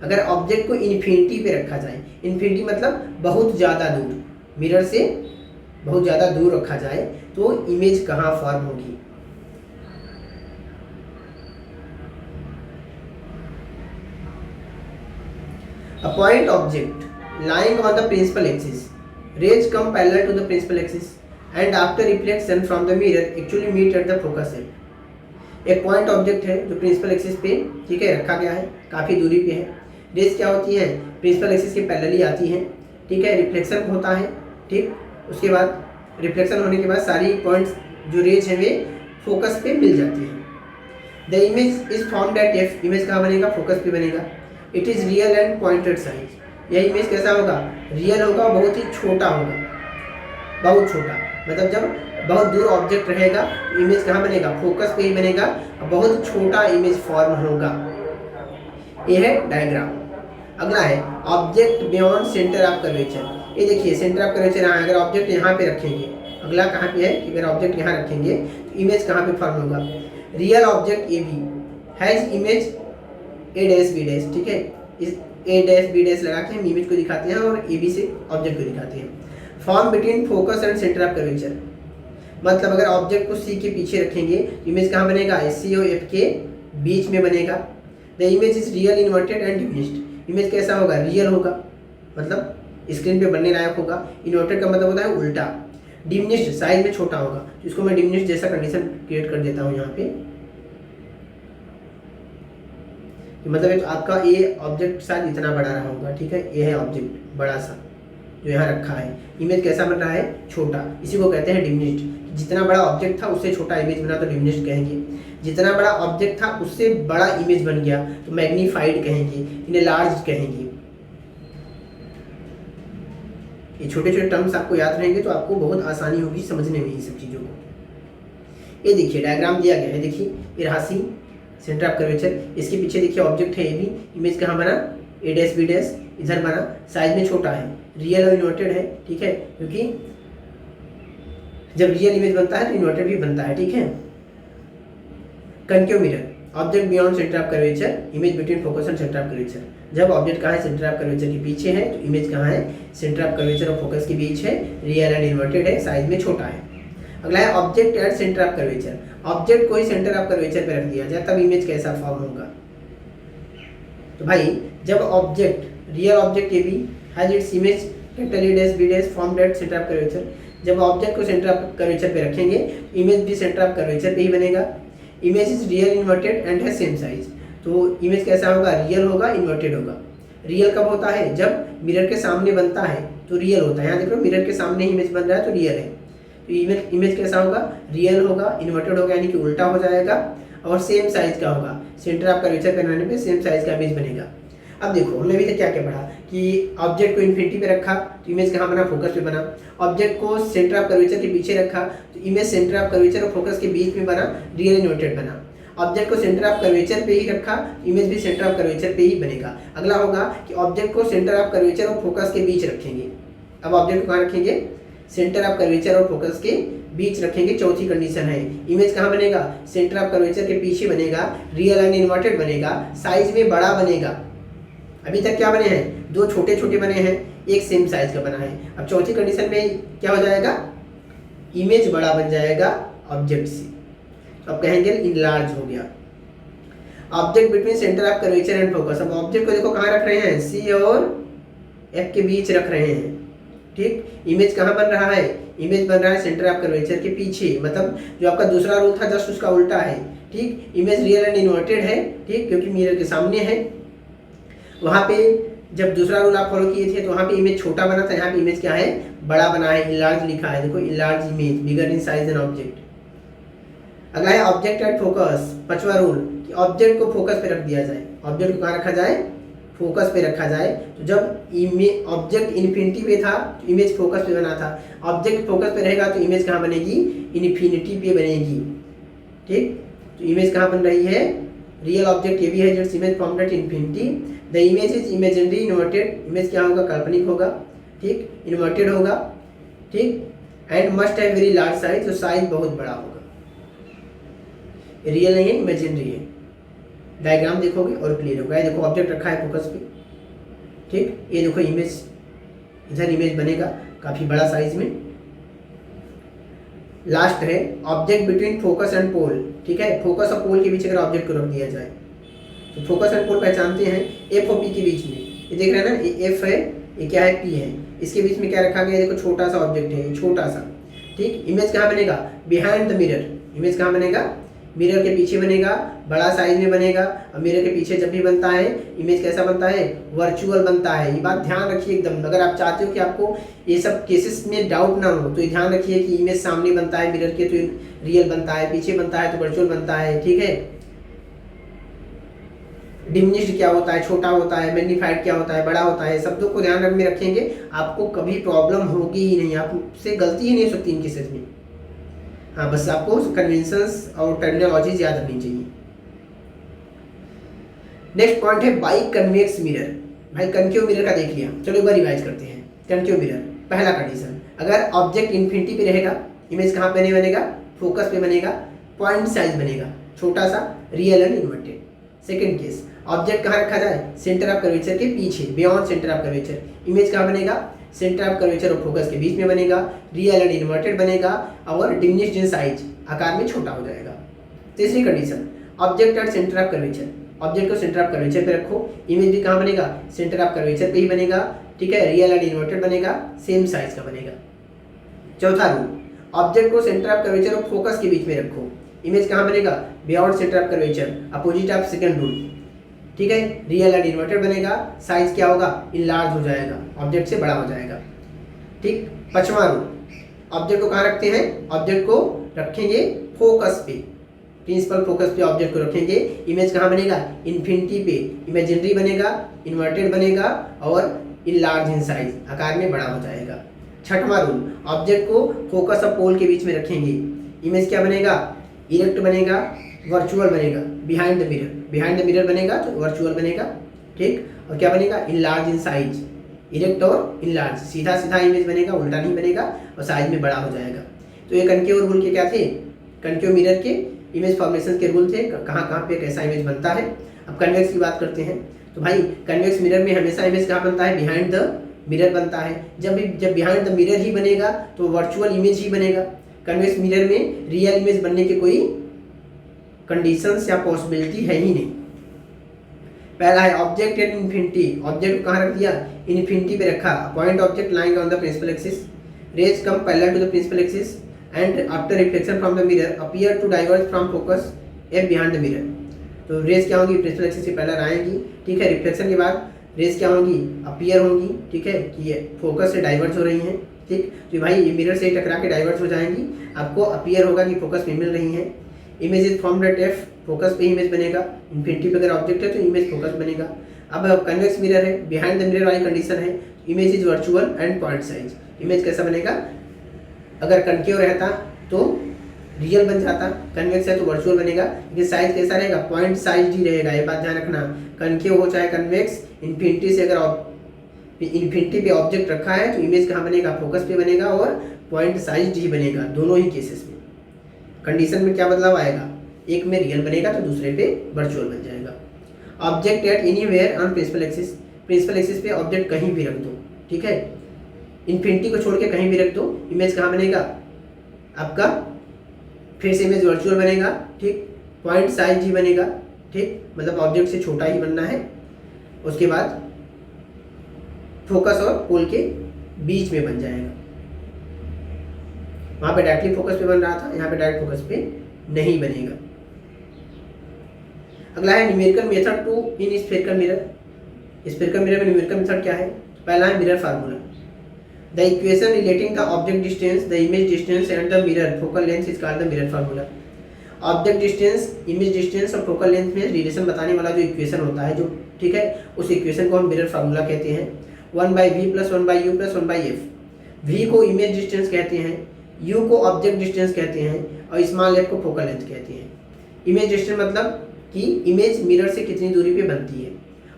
अगर ऑब्जेक्ट को इन्फिनिटी पे रखा जाए, इन्फिनिटी मतलब बहुत ज़्यादा दूर, मिरर से बहुत ज़्यादा दूर रखा जाए तो इमेज कहाँ फॉर्म होगी। A point object lying on the principal axis, rays come parallel to the principal axis and after reflection from the mirror actually meet at the focus end. एक पॉइंट ऑब्जेक्ट है जो principal axis पे, ठीक है, रखा गया है, काफ़ी दूरी पे है। रेज क्या होती है, प्रिंसिपल एक्सिस के पैरेलली आती हैं, ठीक है, रिफ्लेक्शन होता है, ठीक, उसके बाद रिफ्लेक्शन होने के बाद सारी पॉइंट्स जो रेज है वे फोकस पे मिल जाती हैं। The image is formed at F, image कहाँ बनेगा, फोकस पे बनेगा। It is real and pointed size, यह इमेज कैसा होगा, रियल होगा, बहुत ही छोटा होगा, बहुत छोटा, मतलब जब बहुत दूर ऑब्जेक्ट रहेगा तो इमेज कहाँ बनेगा, फोकस पे ही बनेगा, बहुत छोटा इमेज फॉर्म होगा। यह है डायग्राम। अगला है object beyond centre of curvature. ये देखिए सेंटर ऑफ कर्वेचर यहाँ, अगर ऑब्जेक्ट यहाँ पे रखेंगे, अगला कहाँ पे है कि अगर ऑब्जेक्ट यहाँ रखेंगे तो इमेज कहाँ पे फॉर्म होगा, real object A B has image A dash B dash, ठीक है, इस ए डैश बी डैश लगा के हम इमेज को दिखाते हैं और ए बी से ऑब्जेक्ट को दिखाते हैं। Form between focus and centre of curvature, मतलब अगर ऑब्जेक्ट को सी के पीछे रखेंगे इमेज कहाँ बनेगा, एस सी और एफ के बीच में बनेगा। The image is real inverted and diminished, image कैसा होगा, रियल होगा, मतलब स्क्रीन पे बनने लायक होगा। इन्वर्टेड का मतलब होता है उल्टा। डिमिनिश्ड साइज में छोटा होगा, जिसको मैं डिमिनिश्ड जैसा कंडीशन क्रिएट कर देता हूँ यहाँ पे, मतलब आपका ये ऑब्जेक्ट शायद इतना बड़ा रहा होगा, ठीक है, ये है ऑब्जेक्ट बड़ा सा जो यहाँ रखा है, इमेज कैसा बन रहा है, छोटा, इसी को कहते हैं डिमिनिश्ड। जितना बड़ा ऑब्जेक्ट था उससे छोटा इमेज बना तो डिमिनिश्ड कहेंगे, जितना बड़ा ऑब्जेक्ट था उससे बड़ा इमेज बन गया तो मैग्नीफाइड कहेंगे, इन्हें लार्ज कहेंगे। ये छोटे छोटे टर्म्स आपको याद रहेंगे तो आपको बहुत आसानी होगी समझने में ये सब चीज़ों को। ये देखिए डायग्राम दिया गया है, देखिए ये रहा सी, सेंटर ऑफ कर्वेचर, इसके पीछे देखिए ऑब्जेक्ट है ए बी, इमेज कहाँ बना, ए डैश बी डैश इधर बना, साइज में छोटा है, रियल और इन्वर्टेड है, ठीक है, क्योंकि जब रियल इमेज बनता है तो इन्वर्टेड भी बनता है, ठीक है। Concave mirror, object beyond centre of curvature, image between focus and centre of curvature. जब ऑब्जेक्ट कहाँ है, सेंटर ऑफ कर्वेचर के पीछे है, तो इमेज कहाँ है, सेंटर ऑफ कर्वेचर और फोकस के बीच है, रियल एंड इन्वर्टेड है, साइज में छोटा है। अगला है object at centre of curvature, object को ही सेंटर ऑफ कर्वेचर पे रख दिया जाए तब इमेज कैसा फॉर्म होगा। तो भाई जब object, real object A B has its image capital A dash B dash formed at centre of curvature, जब ऑब्जेक्ट को सेंटर ऑफ कर्वेचर पे रखेंगे इमेज भी सेंटर ऑफ कर्वेचर पे ही बनेगा। Image is real inverted and है same size, तो image कैसा होगा, रियल होगा, इन्वर्टेड होगा। रियल कब होता है, जब मिरर के सामने बनता है तो रियल होता है, यहाँ देख लो मिरर के सामने ही इमेज बन रहा है तो रियल है, तो इमेज कैसा होगा, रियल होगा, इन्वर्टेड होगा, यानी कि उल्टा हो जाएगा, और सेम साइज का होगा, सेंटर ऑफ कर्वेचर पे रहने पे सेम साइज का इमेज बनेगा। अब देखो हमने भी क्या क्या पढ़ा कि ऑब्जेक्ट को इन्फिनिटी पे रखा तो इमेज कहाँ बना, फोकस पे बना। ऑब्जेक्ट को सेंटर ऑफ कर्वेचर के पीछे रखा तो इमेज सेंटर ऑफ कर्वेचर और फोकस के बीच में बना, रियल इन्वर्टेड बना। ऑब्जेक्ट को सेंटर ऑफ कर्वेचर पे ही रखा, इमेज भी सेंटर ऑफ कर्वेचर पे ही बनेगा। अगला होगा कि ऑब्जेक्ट को सेंटर ऑफ कर्वेचर और फोकस के बीच रखेंगे। अब ऑब्जेक्ट को कहाँ रखेंगे, सेंटर ऑफ कर्वेचर और फोकस के बीच रखेंगे। चौथी कंडीशन है इमेज कहाँ बनेगा, सेंटर ऑफ कर्वेचर के पीछे बनेगा, रियल एंड इन्वर्टेड बनेगा, साइज में बड़ा बनेगा। अभी तक क्या बने हैं, दो छोटे छोटे बने हैं, एक सेम साइज का बना है। अब चौथी कंडीशन में क्या हो जाएगा, इमेज बड़ा बन जाएगा ऑब्जेक्ट से, तो अब कहेंगे इनलार्ज हो गया। Object between centre of curvature and focus, अब ऑब्जेक्ट को देखो कहाँ रख रहे हैं, सी और एफ के बीच रख रहे हैं, ठीक, इमेज कहाँ बन रहा है, इमेज बन रहा है सेंटर ऑफ कर्वेचर के पीछे, मतलब जो आपका दूसरा रूल था जस्ट उसका उल्टा है। ठीक, इमेज रियल एंड इन्वर्टेड है, ठीक, क्योंकि मिरर के सामने है। वहाँ पे जब दूसरा रूल आप फॉलो किए थे तो वहाँ पे इमेज छोटा बना था, यहाँ पे इमेज क्या है, बड़ा बना है, इनलार्ज लिखा है, देखो enlarge image, bigger in size and object. अगला है ऑब्जेक्ट एट फोकस, पांचवा रूल कि ऑब्जेक्ट को फोकस पे रख दिया जाए। ऑब्जेक्ट को कहाँ रखा जाए, फोकस पे रखा जाए। तो जब ऑब्जेक्ट इन्फिनिटी पे था तो इमेज फोकस पे बना था, ऑब्जेक्ट फोकस पे रहेगा तो इमेज कहाँ बनेगी, इन्फिनिटी पे बनेगी। ठीक, तो इमेज कहाँ बन रही है, रियल ऑब्जेक्ट ये भी है जो image formed at infinity. The image is imaginary inverted, image क्या होगा, काल्पनिक होगा, ठीक, इन्वर्टेड होगा, ठीक, and must have very large size, तो साइज बहुत बड़ा होगा। रियल नहीं है, इमेजिनरी है। डायग्राम देखोगे और क्लियर होगा। ये देखो ऑब्जेक्ट रखा है फोकस पे, ठीक, ये देखो इमेज, इधर इमेज बनेगा काफी बड़ा साइज में। लास्ट है object between focus and pole, ठीक है, फोकस और पोल के बीच अगर ऑब्जेक्ट को रख दिया जाए तो फोकस एंड पोल पहचानते हैं एफ और पी के बीच में, ये देख रहे हैं ना, ये एफ है, ये क्या है, पी है, इसके बीच में क्या रखा गया, देखो छोटा सा ऑब्जेक्ट है, छोटा सा। ठीक, इमेज कहाँ बनेगा, बिहाइंड द मिरर, इमेज कहाँ बनेगा, मिरर के पीछे बनेगा, बड़ा साइज में बनेगा। और मिरर के पीछे जब भी बनता है इमेज कैसा बनता है, वर्चुअल बनता है। ये बात ध्यान रखिए एकदम, अगर आप चाहते हो कि आपको ये सब केसेस में डाउट ना हो तो ये ध्यान रखिए कि इमेज सामने बनता है मिरर के तो रियल बनता है, पीछे बनता है तो वर्चुअल बनता है। ठीक है, डिमिनिश्ड क्या होता है, छोटा होता है, मैग्नीफाइड क्या होता है, बड़ा होता है, शब्दों को ध्यान में रखेंगे, आपको कभी प्रॉब्लम होगी ही नहीं, आपसे गलती ही नहीं हो सकती इन केसेस में। हाँ, बस आपको कन्वेंशंस और टर्मिनोलॉजीज याद रखनी चाहिए। नेक्स्ट पॉइंट है बाई कन्वेक्स मिरर। भाई कनकेव मिरर का देख लिया, चलो एक बार रिवाइज करते हैं। कनकेव मिरर, पहला कंडीशन, अगर ऑब्जेक्ट इन्फिनिटी पे रहेगा, इमेज कहाँ पे बनेगा, फोकस पे बनेगा, पॉइंट साइज बनेगा छोटा सा, real and inverted. Second case, object कहाँ रखा जाए, सेंटर ऑफ कर्वेचर के पीछे, beyond centre of curvature, image कहाँ बनेगा, सेंटर ऑफ कर्वेचर और फोकस के बीच में बनेगा, रियल एंड इन्वर्टेड बनेगा और डिमिनिश्ड इन साइज, आकार में छोटा हो जाएगा। तीसरी condition, object at centre of curvature, object को सेंटर ऑफ कर्वेचर पे रखो, इमेज भी कहाँ बनेगा, सेंटर ऑफ कर्वेचर पे ही बनेगा, ठीक है, रियल एंड इन्वर्टेड बनेगा, सेम साइज का बनेगा। चौथा रूल, ऑब्जेक्ट को सेंटर ऑफ कर्वेचर और फोकस के बीच में रखो, इमेज कहाँ बनेगा, beyond centre of curvature, opposite of second rule, ठीक है, रियल एंड इन्वर्टेड बनेगा, साइज क्या होगा, इनलार्ज हो जाएगा, ऑब्जेक्ट से बड़ा हो जाएगा। ठीक, पांचवा रूल, ऑब्जेक्ट को कहाँ रखते हैं, ऑब्जेक्ट को रखेंगे फोकस पे, प्रिंसिपल फोकस पे ऑब्जेक्ट को रखेंगे, इमेज कहाँ बनेगा, इन्फिनिटी पे, इमेजिनरी बनेगा, इन्वर्टेड बनेगा और इनलार्ज इन साइज, आकार में बड़ा हो जाएगा। छठवां रूल, ऑब्जेक्ट को फोकस और पोल के बीच में रखेंगे, इमेज क्या बनेगा, इरेक्ट बनेगा, वर्चुअल बनेगा, behind the mirror, behind the mirror बनेगा तो वर्चुअल बनेगा, ठीक, और क्या बनेगा, इनलार्ज इन साइज, इरेक्ट और इनलार्ज, सीधा सीधा इमेज बनेगा, उल्टा नहीं बनेगा और साइज में बड़ा हो जाएगा। तो ये कनकेव रूल के क्या थे, कनकेव मिरर के इमेज फॉर्मेशन के रूल थे, कहाँ कहाँ पे कैसा इमेज बनता है। अब कन्वेक्स की बात करते हैं, तो भाई कन्वेक्स मिरर में हमेशा इमेज कहाँ बनता है, बिहाइंड द मिरर बनता है। जब बिहाइंड द मिरर ही बनेगा तो वर्चुअल इमेज ही बनेगा। कन्वेक्स मिरर में रियल इमेज बनने की कोई कंडीशंस या पॉसिबिलिटी है ही नहीं। पहला है ऑब्जेक्ट एट इन्फिनिटी, ऑब्जेक्ट को कहाँ रख दिया, इन्फिनिटी पे रखा, point object lying on the principal axis, rays come parallel to the principal axis and after reflection from the mirror appear to diverge from focus F behind the mirror. तो rays क्या होंगी, principal axis से पहले आएंगी, ठीक है, reflection के बाद रेज क्या होंगी, अपीयर होंगी, ठीक है, कि ये फोकस से डाइवर्ज हो रही हैं, ठीक, तो भाई ये मिरर से टकरा के डाइवर्ज हो जाएंगी, आपको अपीयर होगा कि फोकस में मिल रही हैं। Image is formed at F, focus पे इमेज बनेगा, इन्फिनिटी पे अगर ऑब्जेक्ट है तो इमेज फोकस बनेगा। अब कन्वेक्स मिरर है, बिहाइंड द मिरर वाली कंडीशन है, image is virtual and point size, image कैसा बनेगा, अगर कनकेव रहता तो रियल बन जाता, कन्वेक्स है तो वर्चुअल बनेगा, लेकिन साइज कैसा रहेगा, पॉइंट साइज ही रहेगा, ये बात ध्यान रखना। कनकेव हो चाहे कन्वेक्स, इन्फिनिटी से अगर इन्फिनिटी पे ऑब्जेक्ट रखा है तो इमेज कहाँ बनेगा, फोकस पे बनेगा और पॉइंट साइज ही बनेगा, दोनों ही केसेस में। कंडीशन में क्या बदलाव आएगा, एक में रियल बनेगा तो दूसरे पे वर्चुअल बन जाएगा। Object at anywhere on principal axis, principal axis पे ऑब्जेक्ट कहीं भी रख दो, ठीक है, इन्फिनिटी को छोड़ के कहीं भी रख दो, इमेज कहाँ बनेगा आपका, फिर से इमेज वर्चुअल बनेगा, ठीक, पॉइंट साइज ही बनेगा, ठीक, मतलब ऑब्जेक्ट से छोटा ही बनना है। उसके बाद फोकस और पोल के बीच में बन जाएगा। वहाँ पे डायरेक्टली फोकस पे बन रहा था, यहाँ पे डायरेक्ट फोकस पे नहीं बनेगा। अगला है numerical method to in spherical mirror. Spherical mirror में न्यूमेरिकल मेथड क्या है? पहला है mirror formula. The equation relating the object distance, the image distance and the mirror focal length is called the mirror formula. Object distance, image distance और focal length में relation बताने वाला जो इक्वेशन होता है, जो ठीक है, उस इक्वेशन को हम मिरर फार्मूला कहते हैं। 1/v + 1/u + 1/f। v को इमेज डिस्टेंस कहते हैं, u को ऑब्जेक्ट डिस्टेंस कहते हैं और स्मॉल f को फोकल लेंथ कहते हैं। इमेज डिस्टेंस मतलब कि इमेज मिरर से कितनी दूरी पे बनती है।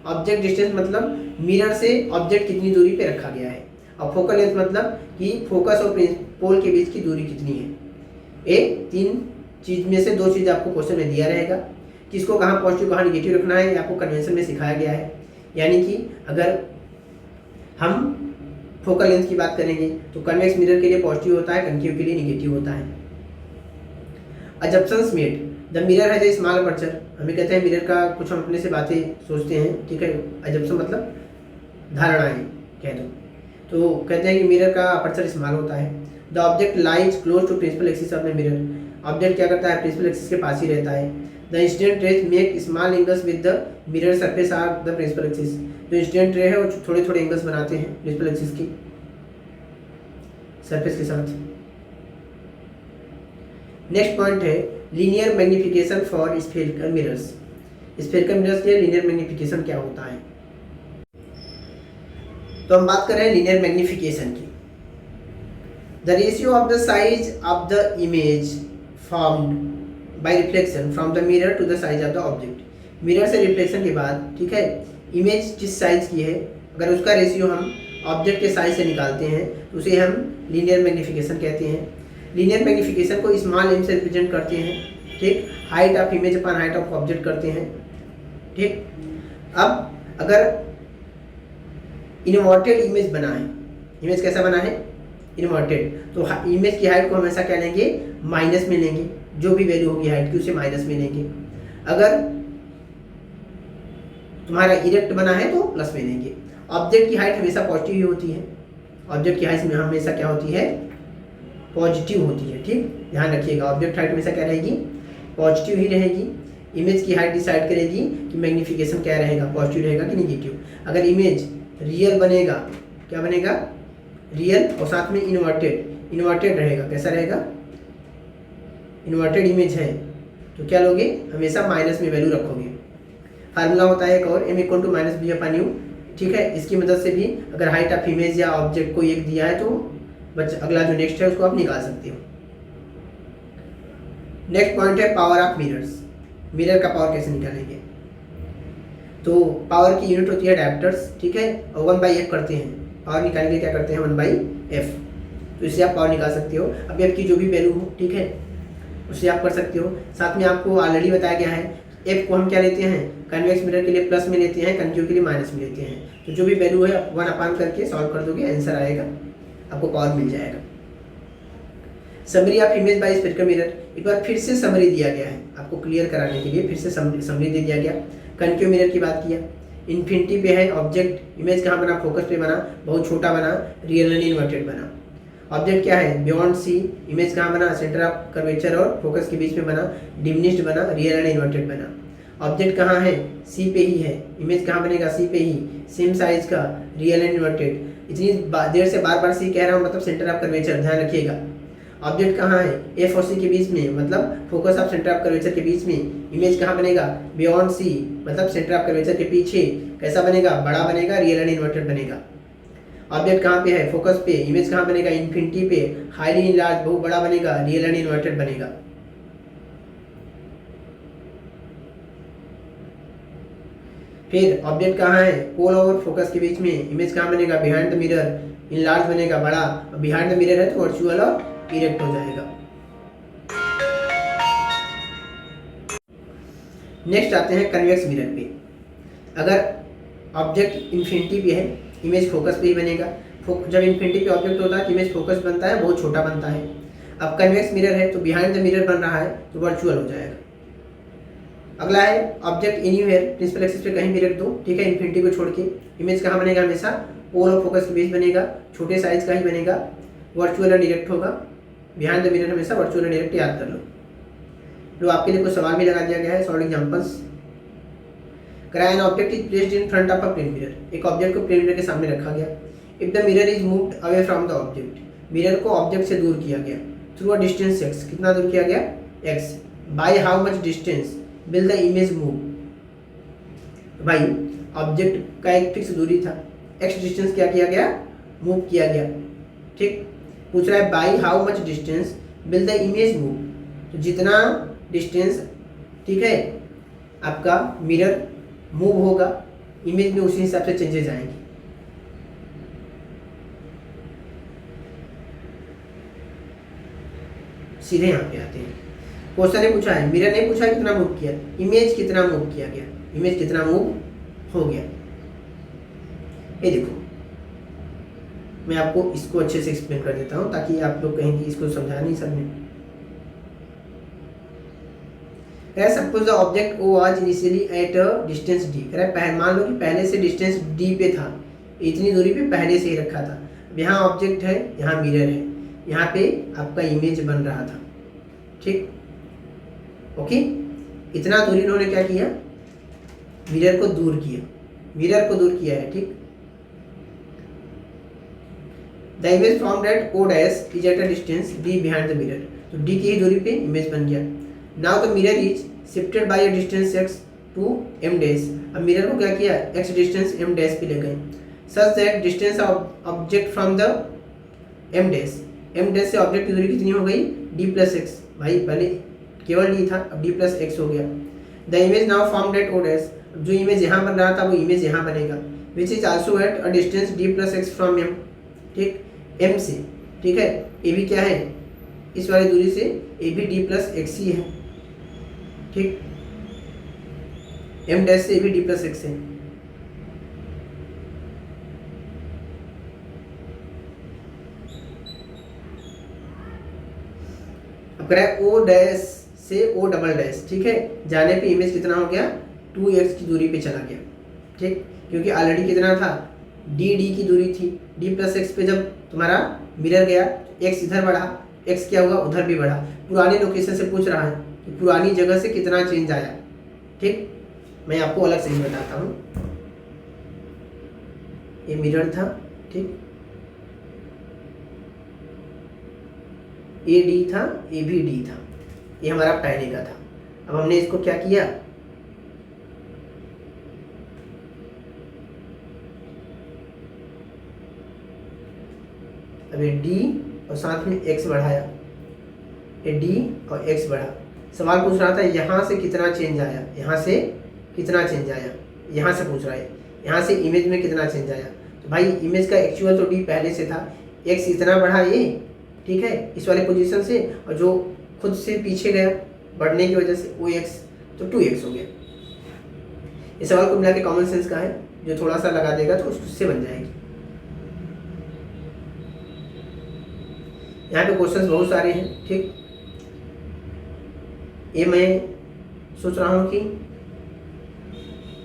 ऑब्जेक्ट डिस्टेंस मतलब मिरर से ऑब्जेक्ट कितनी दूरी पे रखा गया है। और फोकल लेंथ मतलब कि फोकस और पोल के बीच की दूरी कितनी है। ये 3 चीज में से 2 चीज़ आपको क्वेश्चन में दिया रहेगा। किसको कहाँ पॉजिटिव कहाँ निगेटिव रखना है, आपको कन्वेंशन में सिखाया गया है। यानी कि अगर हम फोकल लेंथ की बात करेंगे तो कन्वेक्स मिरर के लिए पॉजिटिव होता है, कनकेव के लिए निगेटिव होता है। Assumptions made, the mirror has a small aperture. हमें कहते हैं मिरर का कुछ हम अपने से बातें सोचते हैं, ठीक है। अजम्पशन मतलब धारणाएं कह दो। तो कहते हैं कि मिरर का अपर्चर स्मॉल होता है। The object lies close to principal axis of the mirror. Object क्या करता है? प्रिंसिपल एक्सिस के पास ही रहता है। The incident rays make small angles with the mirror surface of the principal axis. जो इंसिडेंट रे है वो थोड़े थोड़े एंगल्स बनाते हैं प्रिंसिपल एक्सिस की सरफेस के साथ। नेक्स्ट पॉइंट है linear magnification for spherical mirrors. Spherical mirrors के लिए लीनियर मैग्निफिकेशन क्या होता है? तो हम बात कर रहे हैं लीनियर मैग्निफिकेशन की। The ratio of the size of the image formed by reflection from the mirror to the size of the object. Mirror से रिफ्लेक्शन के बाद, ठीक है, इमेज जिस साइज की है अगर उसका रेशियो हम ऑब्जेक्ट के साइज से निकालते हैं तो उसे हम लीनियर मैग्निफिकेशन कहते हैं। लीनियर मैग्निफिकेशन को स्मॉल एम से रिप्रेजेंट करते हैं, ठीक। Height of image upon height of object करते हैं, ठीक। अब अगर इनवर्टेड इमेज बना है, इमेज कैसा बना है? इनवर्टेड, तो इमेज की हाइट को हमेशा क्या लेंगे? माइनस में लेंगे। जो भी वैल्यू होगी हाइट की उसे माइनस में लेंगे। अगर तुम्हारा इरेक्ट बना है तो प्लस में लेंगे। ऑब्जेक्ट की हाइट हमेशा पॉजिटिव ही होती है। ऑब्जेक्ट की हाइट में हमेशा क्या होती है? पॉजिटिव होती है, ठीक। ध्यान रखिएगा, ऑब्जेक्ट हाइट हमेशा क्या रहेगी? पॉजिटिव ही रहेगी। इमेज की हाइट डिसाइड करेगी कि मैग्निफिकेशन क्या रहेगा, पॉजिटिव रहेगा कि निगेटिव। अगर इमेज रियल बनेगा, क्या बनेगा? रियल, और साथ में इन्वर्टेड रहेगा। कैसा रहेगा? इन्वर्टेड इमेज है तो क्या लोगे? हमेशा माइनस में वैल्यू रखोगे। फार्मूला होता है एक और, m = -b/u, ठीक है। इसकी मदद से भी अगर हाइट ऑफ इमेज या ऑब्जेक्ट को 1 दिया है तो अगला जो नेक्स्ट है उसको आप निकाल सकते हो। नेक्स्ट पॉइंट है पावर ऑफ मिरर्स। मिरर का पावर कैसे निकालेंगे? तो पावर की यूनिट होती है डायोप्टर्स, ठीक है, और 1/f करते हैं। पावर निकालने के लिए क्या करते हैं? 1/f। तो इससे आप पावर निकाल सकते हो। अब f की जो भी वैल्यू हो, ठीक है, उससे आप कर सकते हो। साथ में आपको ऑलरेडी बताया गया है f को हम क्या लेते हैं? कन्वेक्स मिरर के लिए प्लस में लेते हैं, कनकेव के लिए माइनस में लेते हैं। तो जो भी वैल्यू है 1/, करके सॉल्व कर दोगे, आंसर आएगा, आपको पावर मिल जाएगा। Summary of image by spherical mirror, एक बार फिर से समरी दिया गया है आपको क्लियर कराने के लिए, फिर से समरी दे दिया गया। कनकेव मिरर की बात किया, इन्फिनिटी पे है ऑब्जेक्ट, इमेज कहाँ बना? फोकस पे बना, बहुत छोटा बना, रियल एंड इन्वर्टेड बना। ऑब्जेक्ट क्या है? बियॉन्ड सी, इमेज कहाँ बना? सेंटर ऑफ कर्वेचर और फोकस के बीच में बना, डिमिनिश्ड बना, रियल एंड इन्वर्टेड बना। ऑब्जेक्ट कहाँ है? सी पे ही है, इमेज कहाँ बनेगा? सी पे ही, सेम साइज का, रियल एंड इन्वर्टेड। इतनी देर से बार बार सी कह रहा हूँ, मतलब सेंटर ऑफ कर्वेचर, ध्यान रखिएगा। ऑब्जेक्ट कहाँ है? एफ और सी के बीच में, मतलब focus of centre of curvature के बीच में। इमेज कहाँ बनेगा? बियॉन्ड सी, मतलब सेंटर ऑफ कर्वेचर के पीछे। कैसा बनेगा? बड़ा बनेगा, रियल एंड इन्वर्टेड बनेगा। ऑब्जेक्ट कहाँ पे है? फोकस पे। इमेज कहाँ बनेगा? इन्फिनिटी पे, हाईली इनलार्ज, बहुत बड़ा बनेगा, रियल एंड इन्वर्टेड बनेगा। फिर ऑब्जेक्ट कहाँ है? पोल और फोकस के बीच में। इमेज कहाँ बनेगा? बिहाइंड द मिरर, इनलार्ज बनेगा, बड़ा। बिहाइंड द मिरर है तो वर्चुअल और इरेक्ट हो जाएगा। नेक्स्ट आते हैं कन्वेक्स मिरर पे। अगर ऑब्जेक्ट इन्फिनिटी पे है, इमेज फोकस पे ही बनेगा। जब इन्फिनिटी पे ऑब्जेक्ट होता है तो इमेज फोकस बनता है, बहुत छोटा बनता है। अब कन्वेक्स मिरर है तो बिहाइंड द मिरर बन रहा है तो वर्चुअल हो जाएगा। अगला है ऑब्जेक्ट एनीवेयर, प्रिंसिपल एक्सिस पे कहीं भी रख दो, ठीक है, इन्फिनिटी को छोड़ के। इमेज कहाँ बनेगा? हमेशा पोल और फोकस के बीच बनेगा, छोटे साइज का ही बनेगा, वर्चुअल और डायरेक्ट होगा। बिहाइंड द मिरर हमेशा वर्चुअल और डायरेक्ट याद कर लो। तो आपके लिए कुछ सवाल भी लगा दिया गया है, solve examples. An object is placed in front of a plane mirror, एक ऑब्जेक्ट को प्लेन मिरर के सामने रखा गया। If the mirror is moved away from the object, mirror को ऑब्जेक्ट से दूर किया गया थ्रू अ डिस्टेंस x, कितना दूर किया गया x, by how much distance will the image move. भाई ऑब्जेक्ट का एक फिक्स दूरी था, x डिस्टेंस क्या किया गया, मूव किया गया। ठीक, पूछ रहा है by how much distance will the image move, तो जितना डिस्टेंस, ठीक है, आपका मिरर मूव होगा इमेज में उसी हिसाब से चेंजेस आएंगे। सीधे यहाँ पे आते हैं। क्वेश्चन ने पूछा है, मिरर ने पूछा कितना मूव किया, इमेज कितना मूव किया गया, इमेज कितना मूव हो गया। ये देखो मैं आपको इसको अच्छे से एक्सप्लेन कर देता हूँ ताकि आप लोग कहेंगे इसको समझा नहीं सबने। Suppose the object O was initially at a distance D, कह रहा है मान लो कि पहले से डिस्टेंस डी पे था, इतनी दूरी पे पहले से ही रखा था। यहाँ ऑब्जेक्ट है, यहाँ मिरर है, यहाँ पे आपका इमेज बन रहा था। ठीक, ओके, इतना दूरी इन्होंने क्या किया, मिरर को दूर किया, मिरर को दूर किया है। ठीक, the image from at O dash is at a distance D behind the mirror, तो डी की ही दूरी पे इमेज बन गया। Now the mirror is shifted by a distance x to m dash, अब मिरर को क्या किया, x डिस्टेंस m डैश पे ले गए, such that distance of object from the m dash, m dash से ऑब्जेक्ट की दूरी कितनी हो गई, d प्लस एक्स। भाई पहले केवल d था, अब d प्लस एक्स हो गया। The image now formed at o dash, जो इमेज यहाँ बन रहा था वो इमेज यहाँ बनेगा, which is also at a distance d plus x from m। ठीक, m से, ठीक है, ये भी क्या है, इस वाली दूरी से ये भी d प्लस एक्स ही है। ठीक, m डैश से ये भी d प्लस एक्स है। अब कह रहा है o डैश से o डबल डैश, ठीक है, जाने पे इमेज कितना हो गया, 2x की दूरी पे चला गया। ठीक, क्योंकि ऑलरेडी कितना था, d की दूरी थी, d प्लस एक्स पे जब तुम्हारा मिरर गया, x इधर बढ़ा, x क्या हुआ, उधर भी बढ़ा। पुरानी लोकेशन से पूछ रहा है कि पुरानी जगह से कितना चेंज आया। ठीक, मैं आपको अलग से ही बताता हूँ। ये मिरर था, ठीक, ये डी था, ये भी डी था, ये हमारा पहले का था। अब हमने इसको क्या किया, अब ये डी और साथ में एक्स बढ़ाया, ये डी और एक्स बढ़ा। सवाल पूछ रहा था यहाँ से कितना चेंज आया, यहाँ से कितना चेंज आया, यहाँ से पूछ रहा है यहाँ से इमेज में कितना चेंज आया। तो भाई इमेज का एक्चुअल तो डी पहले से था, एक्स इतना बढ़ा ये, ठीक है, इस वाले पोजीशन से, और जो खुद से पीछे गया बढ़ने की वजह से वो एक्स, तो 2x हो गया। इस सवाल को मिला के कॉमन सेंस का है, जो थोड़ा सा लगा देगा तो उससे बन जाएगी। यहाँ पे क्वेश्चंस बहुत सारे हैं। ठीक, ये मैं सोच रहा हूँ कि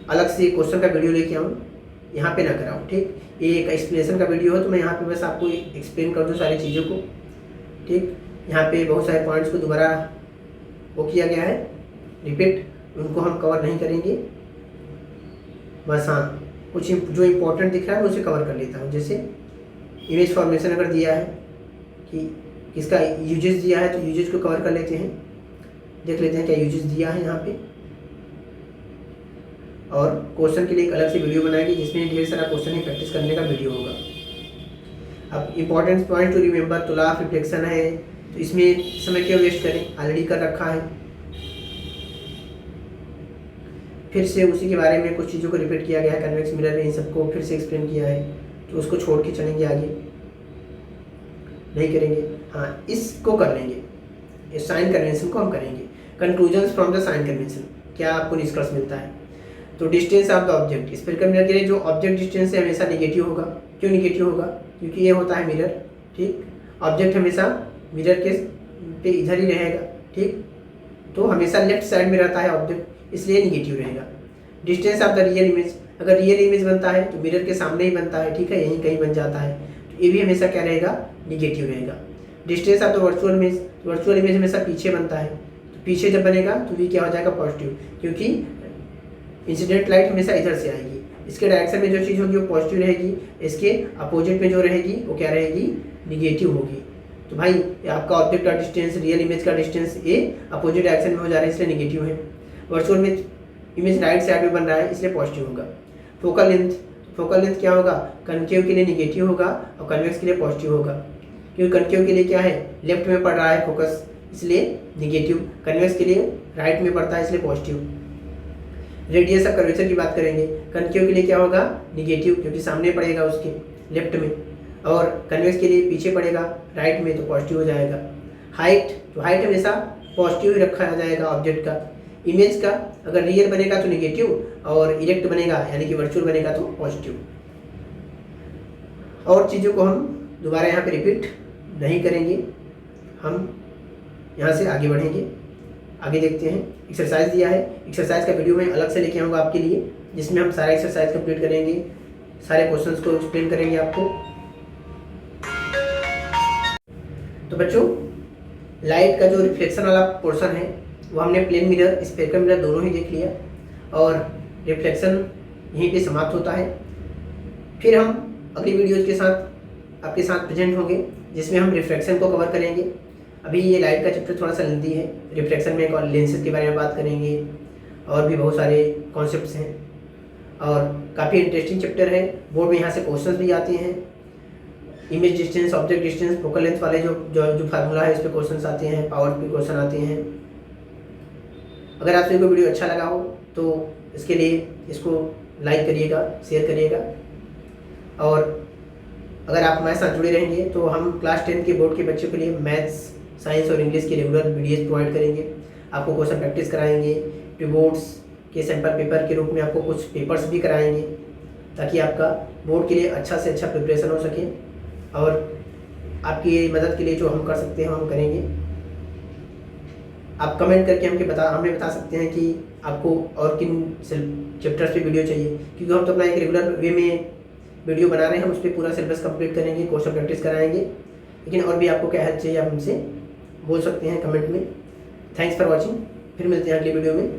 अलग से क्वेश्चन का वीडियो लेके आऊँ, यहाँ पे ना कराऊँ। ठीक, ये एक एक्सप्लेनेशन का वीडियो हो तो मैं यहाँ पे बस आपको एक्सप्लेन कर दूँ सारी चीज़ों को। ठीक, यहाँ पे बहुत सारे पॉइंट्स को दोबारा वो किया गया है, रिपीट, उनको हम कवर नहीं करेंगे। बस हाँ, कुछ जो इम्पोर्टेंट दिख रहा है मैं उसे कवर कर लेता हूँ। जैसे इमेज फॉर्मेशन अगर दिया है कि किसका यूजेस दिया है तो यूजेस को कवर कर लेते हैं, देख लेते हैं क्या यूजेस दिया है यहाँ पे। और क्वेश्चन के लिए एक अलग से वीडियो बनाएंगे जिसमें ढेर सारा क्वेश्चन ही प्रैक्टिस करने का वीडियो होगा। अब इंपॉर्टेंट पॉइंट टू रिमेंबर, तो लॉ ऑफ रिफ्लेक्शन है, तो इसमें समय क्यों वेस्ट करें, ऑलरेडी कर रखा है। फिर से उसी के बारे में कुछ चीज़ों को रिपीट किया गया है, कन्वेक्स मिरर में इन सबको फिर से एक्सप्लेन किया है, तो उसको छोड़ के चलेंगे आगे, नहीं करेंगे। हाँ, इसको कर लेंगे, इस साइन कन्वेंशन को हम करेंगे। Conclusions from the sign convention, क्या आपको निष्कर्ष मिलता है। तो distance of the object, spherical mirror के लिए जो ऑब्जेक्ट डिस्टेंस है हमेशा निगेटिव होगा। क्यों निगेटिव होगा, क्योंकि ये होता है मिरर। ठीक, ऑब्जेक्ट हमेशा मिरर के पे इधर ही रहेगा। ठीक, तो हमेशा लेफ्ट साइड में रहता है ऑब्जेक्ट, इसलिए निगेटिव रहेगा। Distance of the real image, अगर रियल इमेज बनता है तो मिरर के सामने ही बनता है, ठीक है, यहीं कहीं बन जाता है, तो ये भी हमेशा क्या रहेगा, निगेटिव रहेगा। Distance of the virtual image, virtual image हमेशा पीछे बनता है, तो पीछे जब बनेगा तो भी क्या हो जाएगा, पॉजिटिव, क्योंकि इंसिडेंट लाइट हमेशा इधर से आएगी। इसके डायरेक्शन में जो चीज़ होगी वो पॉजिटिव रहेगी, इसके अपोजिट में जो रहेगी वो क्या रहेगी, निगेटिव होगी। तो भाई आपका ऑब्जेक्ट का डिस्टेंस, रियल इमेज का डिस्टेंस ये अपोजिट डायरेक्शन में हो जा रहा है, इसलिए निगेटिव है। वर्चुअल में इमेज राइट साइड में बन रहा है, इसलिए पॉजिटिव होगा। फोकल लेंथ, फोकल लेंथ क्या होगा, कनकेव के लिए निगेटिव होगा और कन्वेक्स के लिए पॉजिटिव होगा, क्योंकि कनकेव के लिए क्या है, लेफ्ट में पड़ रहा है फोकस, इसलिए निगेटिव। कन्वेक्स के लिए राइट में पड़ता है, इसलिए पॉजिटिव। रेडियस ऑफ कर्वेचर की बात करेंगे, कनकेव के लिए क्या होगा, निगेटिव, क्योंकि सामने पड़ेगा उसके लेफ्ट में, और कन्वेक्स के लिए पीछे पड़ेगा राइट में, तो पॉजिटिव हो जाएगा। हाइट, तो हाइट हमेशा पॉजिटिव ही रखा जाएगा ऑब्जेक्ट का। इमेज का अगर रियल बनेगा तो निगेटिव, और इरेक्ट बनेगा यानी कि वर्चुअल बनेगा तो पॉजिटिव। और चीज़ों को हम दोबारा यहाँ पे रिपीट नहीं करेंगे, हम यहाँ से आगे बढ़ेंगे। आगे देखते हैं, एक्सरसाइज दिया है, एक्सरसाइज का वीडियो मैं अलग से लेके आऊँगा आपके लिए, जिसमें हम सारा एक्सरसाइज कंप्लीट करेंगे, सारे क्वेश्चंस को एक्सप्लेन करेंगे आपको। तो बच्चों, लाइट का जो रिफ्लेक्शन वाला पोर्शन है वो हमने प्लेन मिरर, स्फेरिकल मिरर दोनों ही देख लिया, और रिफ्लेक्शन यहीं पे समाप्त होता है। फिर हम अगली वीडियोज़ के साथ आपके साथ प्रेजेंट होंगे, जिसमें हम रिफ्लेक्शन को कवर करेंगे। अभी ये लाइट का चैप्टर थोड़ा सा लेंथी है, रिफ्लेक्शन में और लेंसेज के बारे में बात करेंगे, और भी बहुत सारे कॉन्सेप्ट्स हैं, और काफ़ी इंटरेस्टिंग चैप्टर है। बोर्ड में यहाँ से क्वेश्चंस भी आते हैं, image distance, object distance, focal length वाले जो फार्मूला है इस पर क्वेश्चन आते हैं, पावर पे क्वेश्चन आते हैं। अगर आप सभी को वीडियो अच्छा लगा हो तो इसके लिए इसको लाइक करिएगा, शेयर करिएगा, और अगर आप हमारे साथ जुड़े रहेंगे तो हम क्लास 10 के बोर्ड के बच्चों के लिए मैथ्स, साइंस और इंग्लिश के रेगुलर वीडियोज़ प्रोवाइड करेंगे। आपको क्वेश्चन प्रैक्टिस कराएंगे, बोर्ड्स के सैम्पल पेपर के रूप में आपको कुछ पेपर्स भी कराएंगे, ताकि आपका बोर्ड के लिए अच्छा से अच्छा प्रिपरेशन हो सके। और आपकी मदद के लिए जो हम कर सकते हैं हम करेंगे। आप कमेंट करके हमें बता सकते हैं कि आपको और किन चैप्टर्स पे वीडियो चाहिए, क्योंकि हम तो अपना एक रेगुलर वे में वीडियो बना रहे हैं, हम उस पर पूरा सिलेबस कंप्लीट करेंगे, क्वेश्चन प्रैक्टिस कराएंगे। लेकिन और भी आपको क्या हेल्प चाहिए आप हमसे बोल सकते हैं कमेंट में। थैंक्स फॉर वॉचिंग, फिर मिलते हैं अगली वीडियो में।